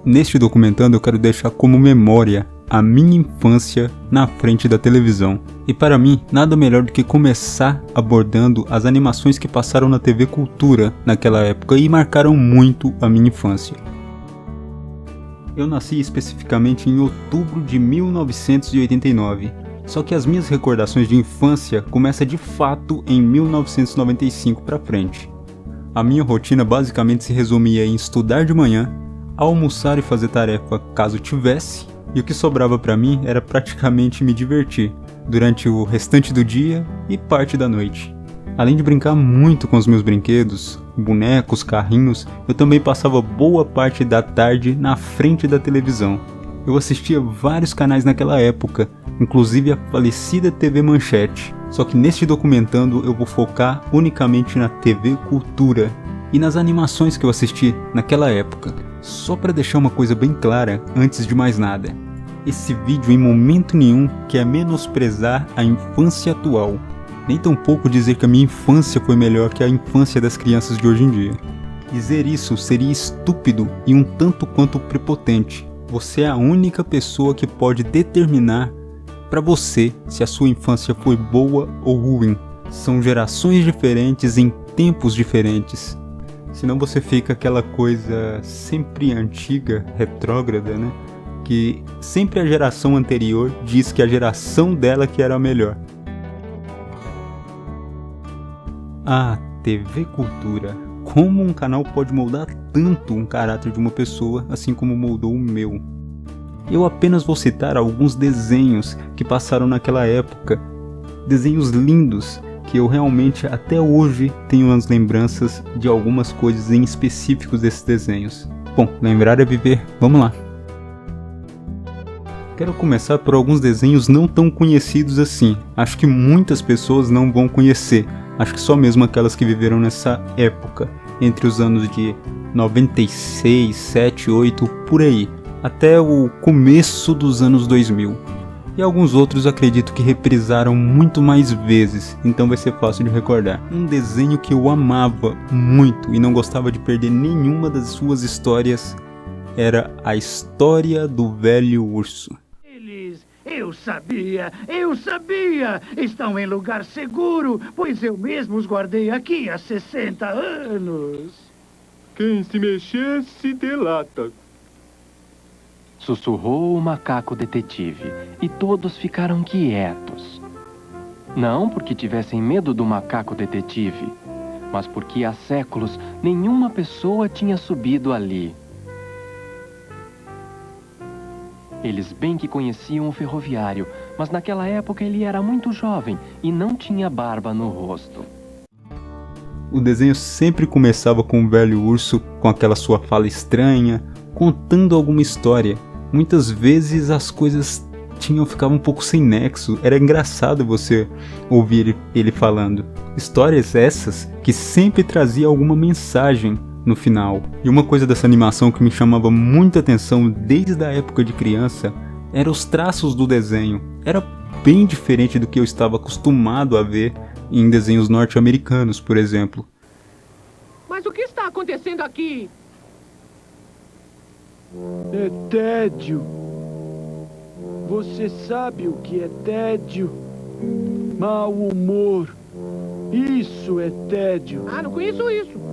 Neste documentando eu quero deixar como memória a minha infância na frente da televisão. E para mim, nada melhor do que começar abordando as animações que passaram na TV Cultura naquela época e marcaram muito a minha infância. Eu nasci especificamente em outubro de 1989, só que as minhas recordações de infância começam de fato em 1995 para frente. A minha rotina basicamente se resumia em estudar de manhã, almoçar e fazer tarefa caso tivesse, e o que sobrava para mim era praticamente me divertir durante o restante do dia e parte da noite. Além de brincar muito com os meus brinquedos, bonecos, carrinhos, eu também passava boa parte da tarde na frente da televisão. Eu assistia vários canais naquela época, inclusive a falecida TV Manchete. Só que neste documentando eu vou focar unicamente na TV Cultura e nas animações que eu assisti naquela época. Só para deixar uma coisa bem clara antes de mais nada. Esse vídeo em momento nenhum quer menosprezar a infância atual. Nem tampouco dizer que a minha infância foi melhor que a infância das crianças de hoje em dia. Dizer isso seria estúpido e um tanto quanto prepotente. Você é a única pessoa que pode determinar para você se a sua infância foi boa ou ruim. São gerações diferentes em tempos diferentes. Senão você fica aquela coisa sempre antiga, retrógrada, né? Que sempre a geração anterior diz que a geração dela que era a melhor. Ah, TV Cultura. Como um canal pode moldar tanto um caráter de uma pessoa, assim como moldou o meu? Eu apenas vou citar alguns desenhos que passaram naquela época. Desenhos lindos, que eu realmente até hoje tenho as lembranças de algumas coisas em específicos desses desenhos. Bom, lembrar é viver, vamos lá. Quero começar por alguns desenhos não tão conhecidos assim. Acho que muitas pessoas não vão conhecer. Acho que só mesmo aquelas que viveram nessa época, entre os anos de 96, 7, 8, por aí, até o começo dos anos 2000. E alguns outros acredito que reprisaram muito mais vezes, então vai ser fácil de recordar. Um desenho que eu amava muito e não gostava de perder nenhuma das suas histórias era A História do Velho Urso. Eu sabia! Estão em lugar seguro, pois eu mesmo os guardei aqui há 60 anos. Quem se mexer se delata. Sussurrou o macaco detetive, e todos ficaram quietos. Não porque tivessem medo do macaco detetive, mas porque há séculos nenhuma pessoa tinha subido ali. Eles bem que conheciam o ferroviário, mas naquela época ele era muito jovem e não tinha barba no rosto. O desenho sempre começava com o velho urso com aquela sua fala estranha, contando alguma história. Muitas vezes as coisas ficavam um pouco sem nexo, era engraçado você ouvir ele falando. Histórias essas que sempre trazia alguma mensagem no final. E uma coisa dessa animação que me chamava muita atenção desde a época de criança eram os traços do desenho. Era bem diferente do que eu estava acostumado a ver em desenhos norte-americanos, por exemplo. Mas o que está acontecendo aqui? É tédio. Você sabe o que é tédio? Mau humor. Isso é tédio. Ah, não conheço isso.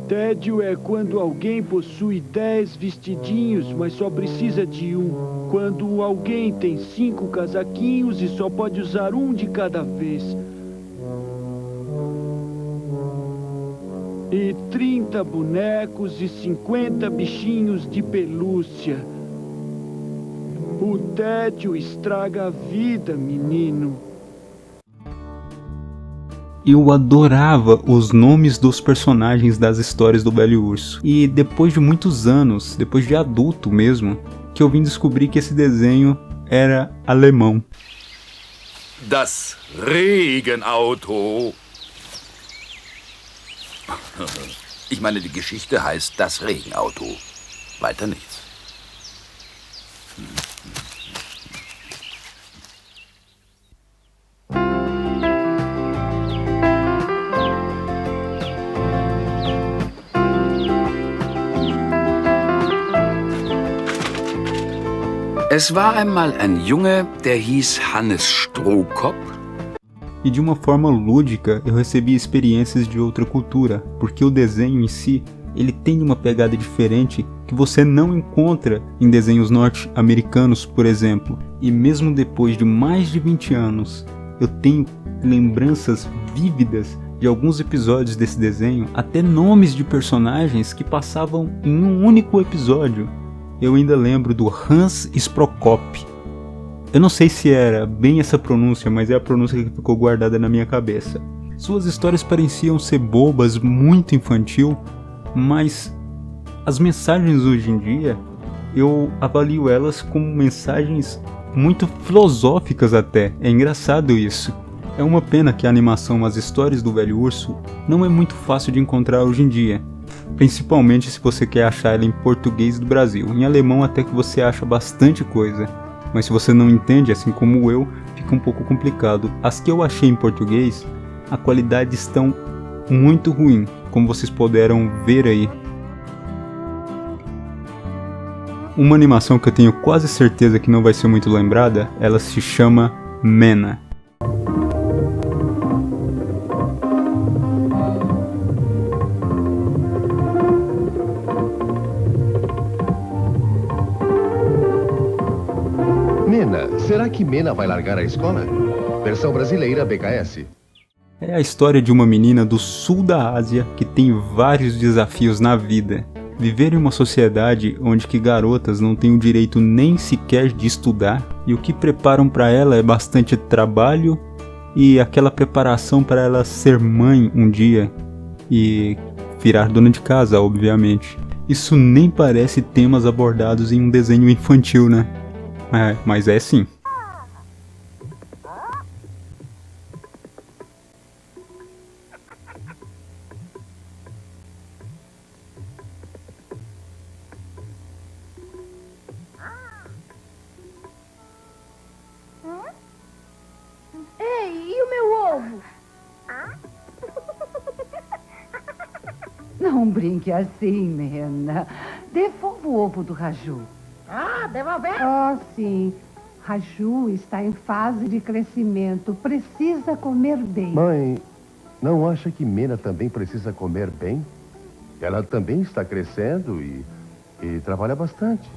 Tédio é quando alguém possui 10 vestidinhos, mas só precisa de um. Quando alguém tem 5 casaquinhos e só pode usar um de cada vez. E 30 bonecos e 50 bichinhos de pelúcia. O tédio estraga a vida, menino. Eu adorava os nomes dos personagens das histórias do Velho Urso. E depois de muitos anos, depois de adulto mesmo, que eu vim descobrir que esse desenho era alemão. Das Regenauto. Ich meine, die Geschichte heißt Das Regenauto. Weiter nichts. Es war einmal ein Junge, der hieß Hannes Strohkopf. E de uma forma lúdica eu recebi experiências de outra cultura, porque o desenho em si, ele tem uma pegada diferente que você não encontra em desenhos norte-americanos, por exemplo. E mesmo depois de mais de 20 anos, eu tenho lembranças vívidas de alguns episódios desse desenho, até nomes de personagens que passavam em um único episódio. Eu ainda lembro do Hans Sprockop. Eu não sei se era bem essa pronúncia, mas é a pronúncia que ficou guardada na minha cabeça. Suas histórias pareciam ser bobas, muito infantil, mas as mensagens hoje em dia, eu avalio elas como mensagens muito filosóficas até. É engraçado isso. É uma pena que a animação As Histórias do Velho Urso não é muito fácil de encontrar hoje em dia. Principalmente se você quer achar ela em português do Brasil. Em alemão até que você acha bastante coisa. Mas se você não entende, assim como eu, fica um pouco complicado. As que eu achei em português, a qualidade estão muito ruim, como vocês puderam ver aí. Uma animação que eu tenho quase certeza que não vai ser muito lembrada, ela se chama Mena. Mena, será que Mena vai largar a escola? Versão brasileira BKS. É a história de uma menina do sul da Ásia que tem vários desafios na vida. Viver em uma sociedade onde que garotas não têm o direito nem sequer de estudar, e o que preparam para ela é bastante trabalho e aquela preparação para ela ser mãe um dia e virar dona de casa, obviamente. Isso nem parece temas abordados em um desenho infantil, né? Mas é sim. Ei, e o meu ovo? Não brinque assim, Mena. Devolva o ovo do Raju. Ah, devolver? Oh, sim. Raju está em fase de crescimento. Precisa comer bem. Mãe, não acha que Mena também precisa comer bem? Ela também está crescendo e trabalha bastante.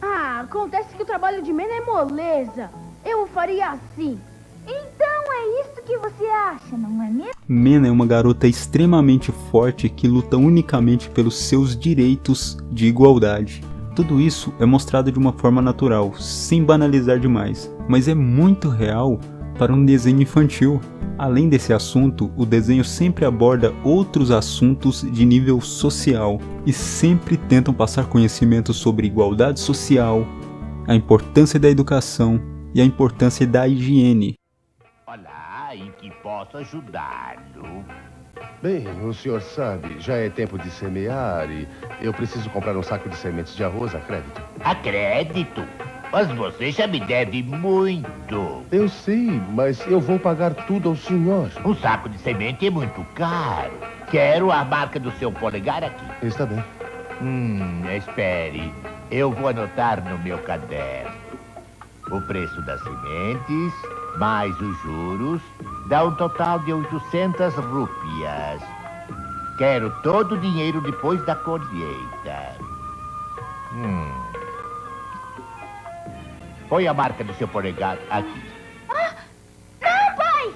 Ah, acontece que o trabalho de Mena é moleza. Eu faria assim. Então é isso que você acha, não é mesmo? Mena é uma garota extremamente forte que luta unicamente pelos seus direitos de igualdade. Tudo isso é mostrado de uma forma natural, sem banalizar demais, mas é muito real para um desenho infantil. Além desse assunto, o desenho sempre aborda outros assuntos de nível social e sempre tentam passar conhecimento sobre igualdade social, a importância da educação e a importância da higiene. Olá, em que posso ajudá-lo? Bem, o senhor sabe, já é tempo de semear e eu preciso comprar um saco de sementes de arroz a crédito. A crédito? Mas você já me deve muito. Eu sei, mas eu vou pagar tudo ao senhor. Um saco de semente é muito caro. Quero a marca do seu polegar aqui. Está bem. Espere. Eu vou anotar no meu caderno. O preço das sementes, mais os juros, dá um total de 800 rúpias. Quero todo o dinheiro depois da colheita. Põe a marca do seu polegar aqui. Ah, não, pai!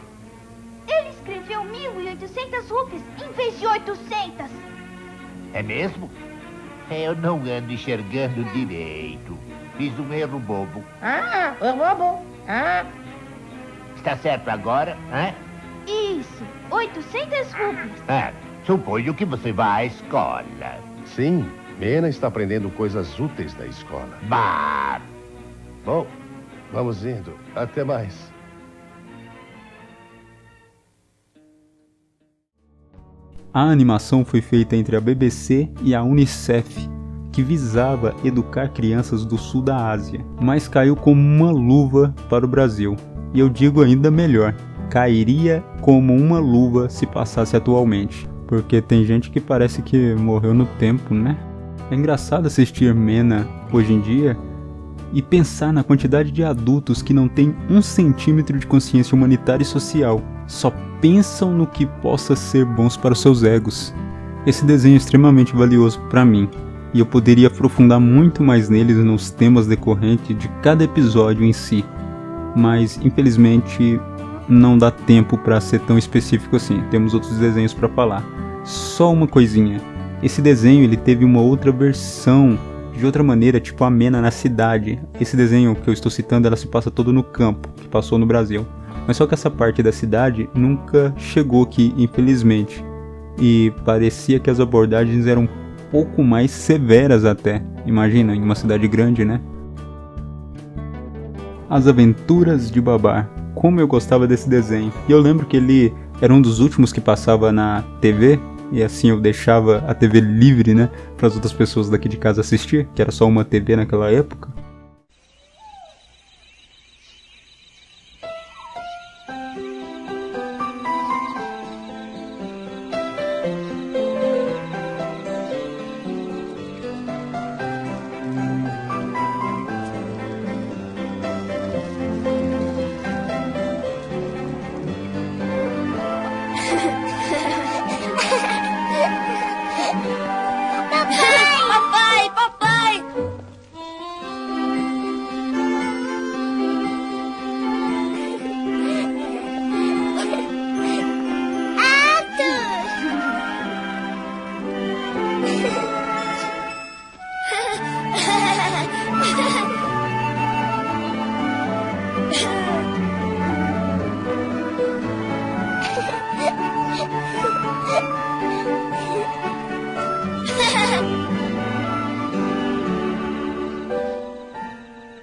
Ele escreveu 1.800 rúpias em vez de 800. É mesmo? Eu não ando enxergando direito. Fiz um erro bobo. Bobo. Está certo agora, hein? Isso, 800 rúpias. Suponho que você vai à escola. Sim, Mena está aprendendo coisas úteis na escola. Bah! Bom, vamos indo. Até mais. A animação foi feita entre a BBC e a Unicef, que visava educar crianças do sul da Ásia, mas caiu como uma luva para o Brasil. E eu digo ainda melhor, cairia como uma luva se passasse atualmente, porque tem gente que parece que morreu no tempo, né? É engraçado assistir Mena hoje em dia e pensar na quantidade de adultos que não têm 1 centímetro de consciência humanitária e social, só pensam no que possa ser bons para os seus egos. Esse desenho é extremamente valioso para mim, e eu poderia aprofundar muito mais neles nos temas decorrentes de cada episódio em si, mas infelizmente não dá tempo para ser tão específico assim, temos outros desenhos para falar. Só uma coisinha, esse desenho ele teve uma outra versão, de outra maneira, tipo a Mena na cidade. Esse desenho que eu estou citando, ela se passa todo no campo, que passou no Brasil. Mas só que essa parte da cidade nunca chegou aqui, infelizmente. E parecia que as abordagens eram um pouco mais severas até. Imagina, em uma cidade grande, né? As Aventuras de Babar. Como eu gostava desse desenho. E eu lembro que ele era um dos últimos que passava na TV. E assim eu deixava a TV livre, né, para as outras pessoas daqui de casa assistir, que era só uma TV naquela época.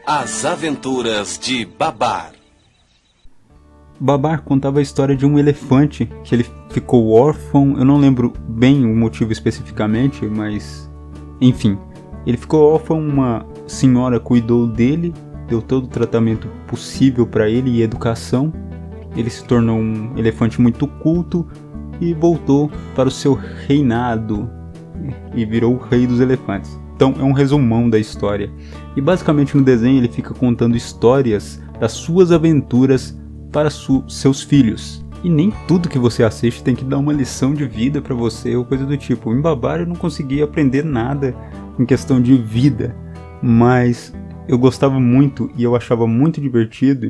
As Aventuras de Babar. Babar contava a história de um elefante que ele ficou órfão. Eu não lembro bem o motivo especificamente, mas enfim, ele ficou órfão. Uma senhora cuidou dele, deu todo o tratamento possível para ele e educação. Ele se tornou um elefante muito culto e voltou para o seu reinado e virou o rei dos elefantes. Então é um resumão da história. E basicamente no desenho ele fica contando histórias das suas aventuras para seus filhos. E nem tudo que você assiste tem que dar uma lição de vida para você ou coisa do tipo. Em Babar eu não consegui aprender nada em questão de vida, mas eu gostava muito e eu achava muito divertido.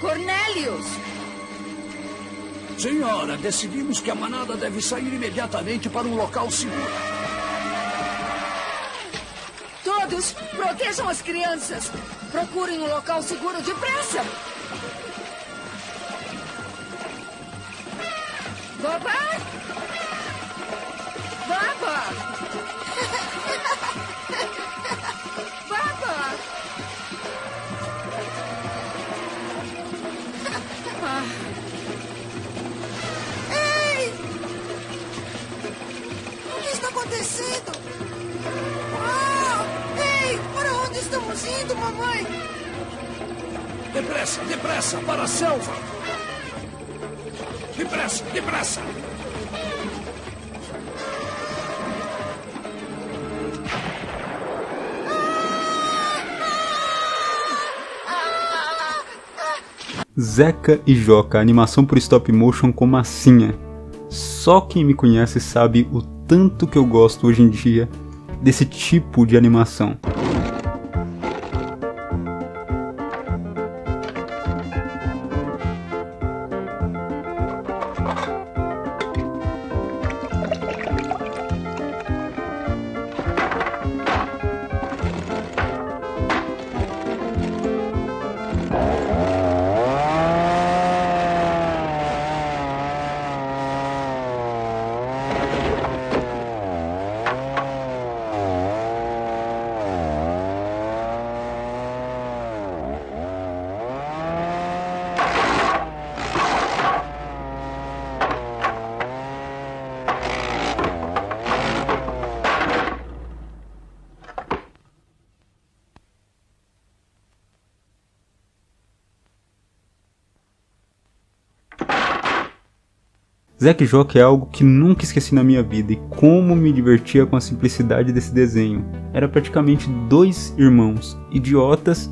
Cornélios! Senhora, decidimos que a manada deve sair imediatamente para um local seguro. Todos, protejam as crianças. Procurem um local seguro depressa. Babar! Babar! Babar! Ei! O que está acontecendo? Ei! Para onde estamos indo, mamãe? Depressa, depressa, para a selva! Depressa, depressa! Zeca e Joca, animação por stop motion com massinha. Só quem me conhece sabe o tanto que eu gosto hoje em dia desse tipo de animação. Zack Jock é algo que nunca esqueci na minha vida, e como me divertia com a simplicidade desse desenho. Era praticamente 2 irmãos, idiotas,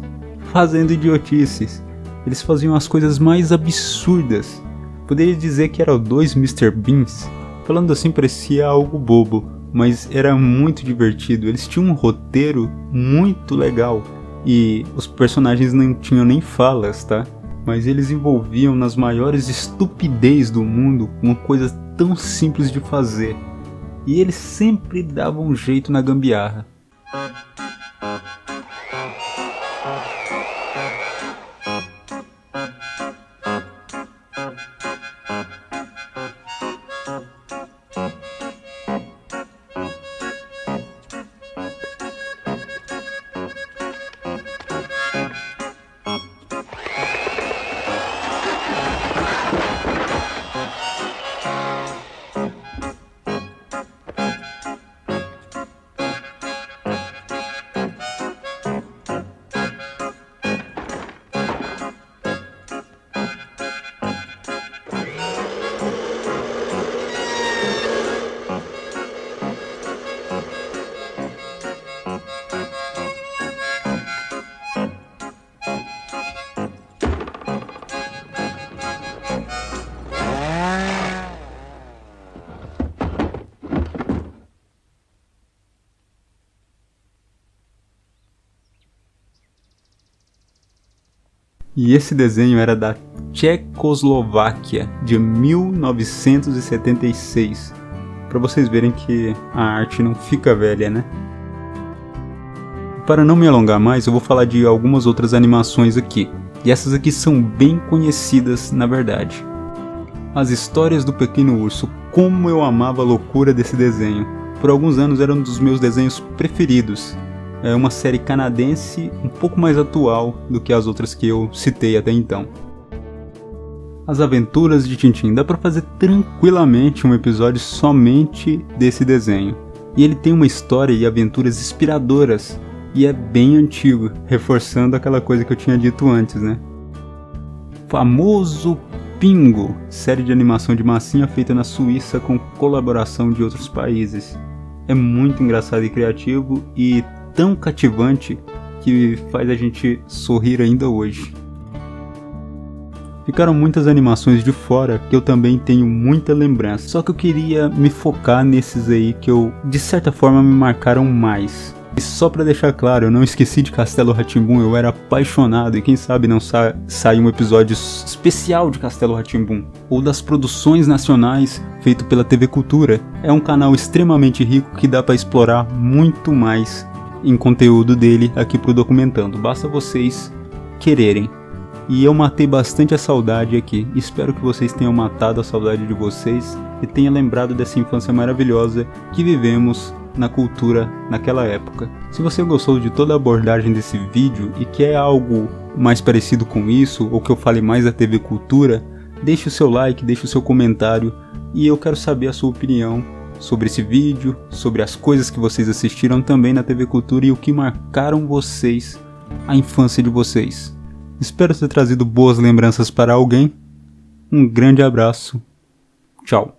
fazendo idiotices. Eles faziam as coisas mais absurdas. Poderia dizer que eram 2 Mr. Beans. Falando assim parecia algo bobo, mas era muito divertido. Eles tinham um roteiro muito legal, e os personagens não tinham nem falas, tá? Mas eles envolviam nas maiores estupidez do mundo uma coisa tão simples de fazer. E eles sempre davam um jeito na gambiarra. E esse desenho era da Tchecoslováquia, de 1976. Para vocês verem que a arte não fica velha, né? Para não me alongar mais, eu vou falar de algumas outras animações aqui. E essas aqui são bem conhecidas, na verdade. As Histórias do Pequeno Urso. Como eu amava a loucura desse desenho. Por alguns anos era um dos meus desenhos preferidos. É uma série canadense um pouco mais atual do que as outras que eu citei até então. As Aventuras de Tintin. Dá pra fazer tranquilamente um episódio somente desse desenho. E ele tem uma história e aventuras inspiradoras. E é bem antigo, reforçando aquela coisa que eu tinha dito antes, né? Famoso Pingo. Série de animação de massinha feita na Suíça com colaboração de outros países. É muito engraçado e criativo e tão cativante que faz a gente sorrir ainda hoje. Ficaram muitas animações de fora que eu também tenho muita lembrança, só que eu queria me focar nesses aí que eu, de certa forma, me marcaram mais. E só pra deixar claro, eu não esqueci de Castelo Rá-Tim-Bum, eu era apaixonado, e quem sabe não sai um episódio especial de Castelo Rá-Tim-Bum, ou das produções nacionais feito pela TV Cultura. É um canal extremamente rico que dá pra explorar muito mais em conteúdo dele aqui pro Documentando, basta vocês quererem. E eu matei bastante a saudade aqui, espero que vocês tenham matado a saudade de vocês e tenham lembrado dessa infância maravilhosa que vivemos na cultura naquela época. Se você gostou de toda a abordagem desse vídeo e quer algo mais parecido com isso, ou que eu fale mais da TV Cultura, deixe o seu like, deixe o seu comentário e eu quero saber a sua opinião sobre esse vídeo, sobre as coisas que vocês assistiram também na TV Cultura e o que marcaram vocês, a infância de vocês. Espero ter trazido boas lembranças para alguém. Um grande abraço. Tchau.